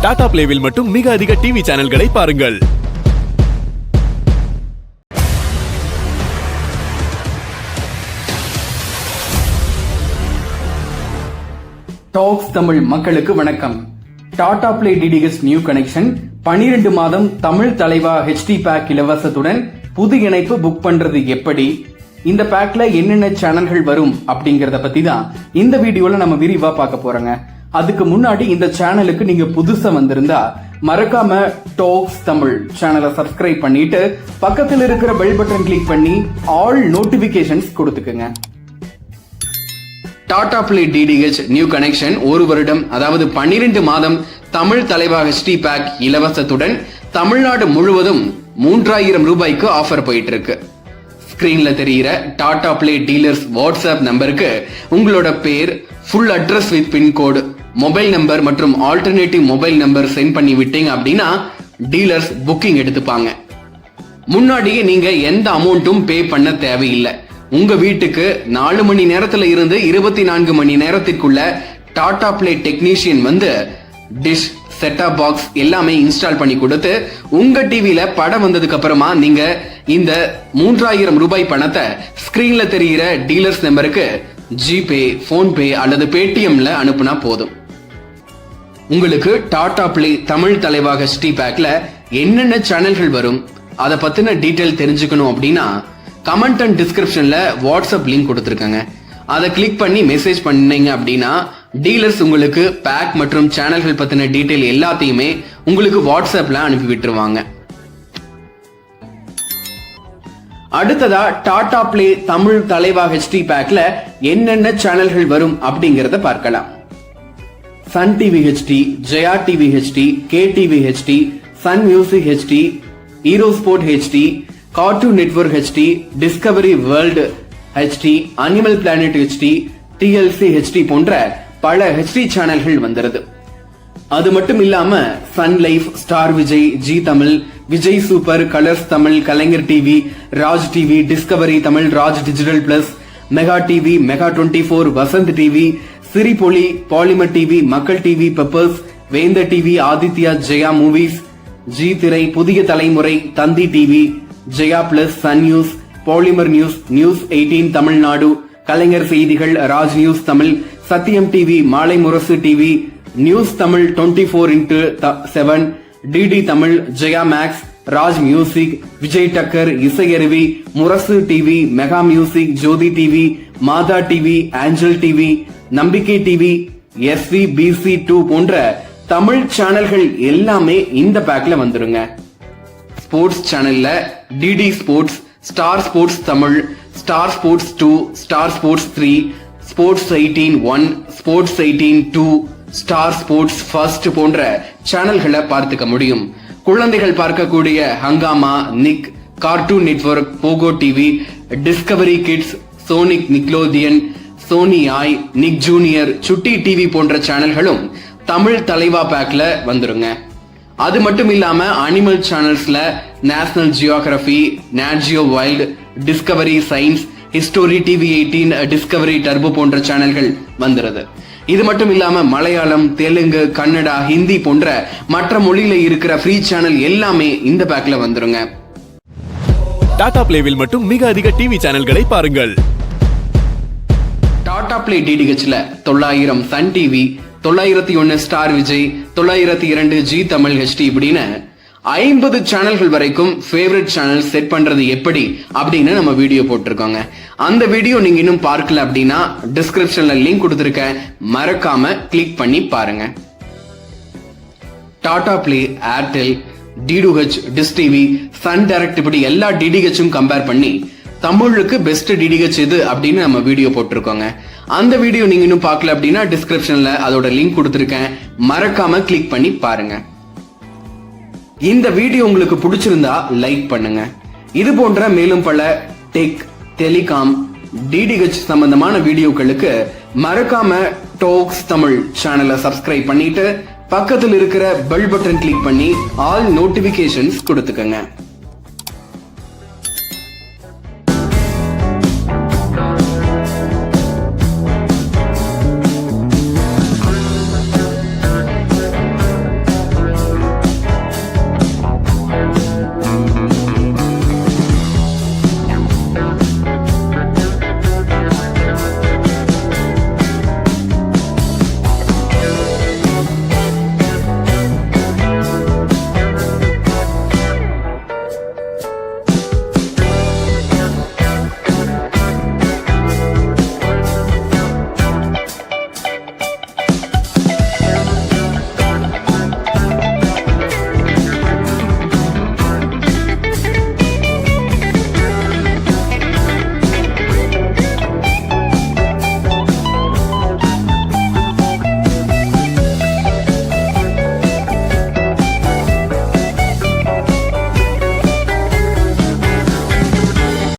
டாடா பிளேவில் மட்டும் மிக அதிக டிவி சேனல்களை பாருங்கள். டாக்ஸ் தமிழ் மக்களுக்கு வணக்கம். Tata play DTS new connection 12 மாதம் தமிழ் தலைவா HD பேக் இலவசத்துடன் புது இணைப்பு புக் பண்றது எப்படி, இந்த பேக்ல என்னென்ன சேனல்கள் வரும் அப்படிங்கறத பத்தி தான் இந்த வீடியோல நம்ம விரிவா பார்க்க போறோங்க. அதுக்கு முன்னாடி இந்த சேனலுக்கு நீங்க புதுசா வந்திருந்தா மறக்காம டாக்ஸ் தமிழ் சேனலை சப்ஸ்கிரைப் பண்ணிட்டு பக்கத்தில் இருக்கிற பெல் பட்டன் கிளிக் பண்ணி ஆல் நோட்டிபிகேஷன்ஸ் கொடுத்துக்குங்க. Tata play DTH new connection ஒரு வருடம், அதாவது 12 மாதம் தமிழ் தலைவா HD பேக் இலவசத்துடன் தமிழ்நாடு முழுவதும் 3000 ரூபாய்க்கு ஆஃபர் போயிட்டு இருக்கு. ஸ்கிரீன்ல தெரிகிற டாடா பிளே டீலர்ஸ் வாட்ஸ்அப் நம்பருக்கு உங்களோட பேர், full address with pincode, mobile number மற்றும் ஆல்டர்னேட்டிவ் மொபைல் நம்பர் சென்ட் பண்ணி விட்டீங்க அப்படின்னா டீலர்ஸ் புக்கிங் எடுத்துப்பாங்க. முன்னாடியே நீங்க எந்த அமௌண்ட்டும் பே பண்ண தேவையில்லை. உங்க வீட்டுக்கு 4 மணி நேரத்துல இருந்து 24 மணி நேரத்திற்குள்ள டாடா பிளே டெக்னீஷியன் வந்து டிஷ், செட்டாப் பாக்ஸ் எல்லாமே இன்ஸ்டால் பண்ணி கொடுத்து உங்க டிவில படம் வந்ததுக்கு அப்புறமா நீங்க இந்த 3000 ரூபாய் பணத்தை ஸ்கிரீன்ல தெரிகிற டீலர்ஸ் நம்பருக்கு ஜிபே, போன்பே அல்லது பேடிஎம்ல அனுப்புனா போதும். உங்களுக்கு டாடா பிளே தமிழ் தலைவா HD பேக்ல என்னென்ன சேனல்கள் வரும் அதை பத்தின டீடைல் தெரிஞ்சுக்கணும் அப்படின்னா கமெண்ட் அண்ட் டிஸ்கிரிப்ஷன்ல வாட்ஸ்அப் லிங்க் கொடுத்துருக்காங்க. அதை கிளிக் பண்ணி மெசேஜ் பண்ணீங்க அப்படின்னா டீலர்ஸ் உங்களுக்கு பேக் மற்றும் சேனல்கள் பத்தின டீடைல் எல்லாத்தையுமே உங்களுக்கு வாட்ஸ்அப்ல அனுப்பி விட்டுருவாங்க. அடுத்ததா டாடா பிளே தமிழ் தலைவா HD பேக்ல என்னென்ன சேனல்கள் வரும் அப்படிங்கறத பார்க்கலாம். Sun TV HD, Jaya TV HD, KTV HD, Sun Music HD, Hero Sport HD, Cartoon Network HD, Discovery World HD, Animal Planet HD, TLC HD போன்ற பல HD சேனல்கள் வந்துருது. அது மட்டும் இல்லாம Sun Life, Star Vijay, Zee Tamil, Vijay super, Colors Tamil, Kalaignar TV, Raj TV, Discovery Tamil, Raj digital plus, mega TV, mega 24, Vasanth TV, Siripoli, Polimer TV, Makkal TV, Peppers, Vendhar TV, Adithya, Jaya movies, Zee Thirai, Puthiya Thalaimurai, Thanthi TV, Jaya plus, Sun news, Polimer news, news 18 Tamil Nadu, Kalaignar Seithigal, Raj news Tamil, Sathiyam TV, Malai Murasu TV, news Tamil 24x7, DD Tamil, Jaya maths, Raj music, Vijay டக்கர், இசையருவி, முரசு TV, mega music, ஜோதி TV, மாதா TV, Aanchal TV, நம்பிக்கை TV, SVBC2 போன்ற தமிழ் சேனல்கள் எல்லாமே இந்த பேக்ல வந்துருங்க. Sports சேனல்ல DD sports, Star sports Tamil, Star sports 2, Star sports 3, sports 18-1, sports 18-2, Star sports first போன்ற சேனல்களை பார்த்துக்க முடியும். குழந்தைகள் பார்க்கக்கூடிய Hungama, Nick, cartoon network, Pogo TV, Discovery kids, Sonic, Nickelodeon, Sony Yay, Nick junior, சுட்டி டிவி போன்ற சேனல்களும் தமிழ் தலைவா பேக்ல வந்துருங்க. அது மட்டும் இல்லாம அனிமல் சேனல்ஸ்ல National Geographic, Nat Geo wild, Discovery science, history TV 18, Discovery Turbo போன்ற சேனல்கள் வந்துருது. இது மட்டும் இல்லாம மலையாளம், தெலுங்கு, கன்னடா, ஹிந்தி போன்ற மற்ற மொழியில இருக்கிற ஃப்ரீ சேனல் எல்லாமே இந்த பேக்ல வந்துருங்க. டாடா பிளேவில் மட்டும் மிக அதிக டிவி சேனல்களை பாருங்கள். டாடா பிளே டிடிஹெச்ல 900 Sun TV, 901 Star Vijay, 902 Zee Tamil HD இப்படின்னு 50 சேனல்கள் வரைக்கும் ஃபேவரட் சேனல் செட் பண்றது எப்படி அப்படின்னு நம்ம வீடியோ போட்டிருக்கோங்க. அந்த வீடியோ நீங்க இன்னும் பார்க்கல அப்படின்னா டிஸ்கிரிப்ஷன்ல லிங்க் கொடுத்திருக்கேன், மறக்காம கிளிக் பண்ணி பாருங்க. Tata Play, Airtel, DDH, Dish TV, Sun Direct இப்படி எல்லா டிடிஹெச்சும் கம்பேர் பண்ணி தமிழுக்கு பெஸ்ட் டிடிஹெச் எது அப்படின்னு நம்ம வீடியோ போட்டிருக்கோங்க. அந்த வீடியோ நீங்க இன்னும் பார்க்கல அப்படின்னா டிஸ்கிரிப்ஷன்ல அதோட லிங்க் கொடுத்திருக்கேன், மறக்காம கிளிக் பண்ணி பாருங்க. இந்த வீடியோ உங்களுக்கு பிடிச்சிருந்தா லைக் பண்ணுங்க. இது போன்ற மேலும் பல டெக், டெலிகாம், டிடிஹெச் சம்பந்தமான வீடியோக்களுக்கு மறக்காம டாக்ஸ் தமிழ் சேனலை சப்ஸ்கிரைப் பண்ணிட்டு பக்கத்தில் இருக்கிற பெல் பட்டன் கிளிக் பண்ணி ஆல் நோட்டிபிகேஷன்ஸ் கொடுத்துக்கங்க.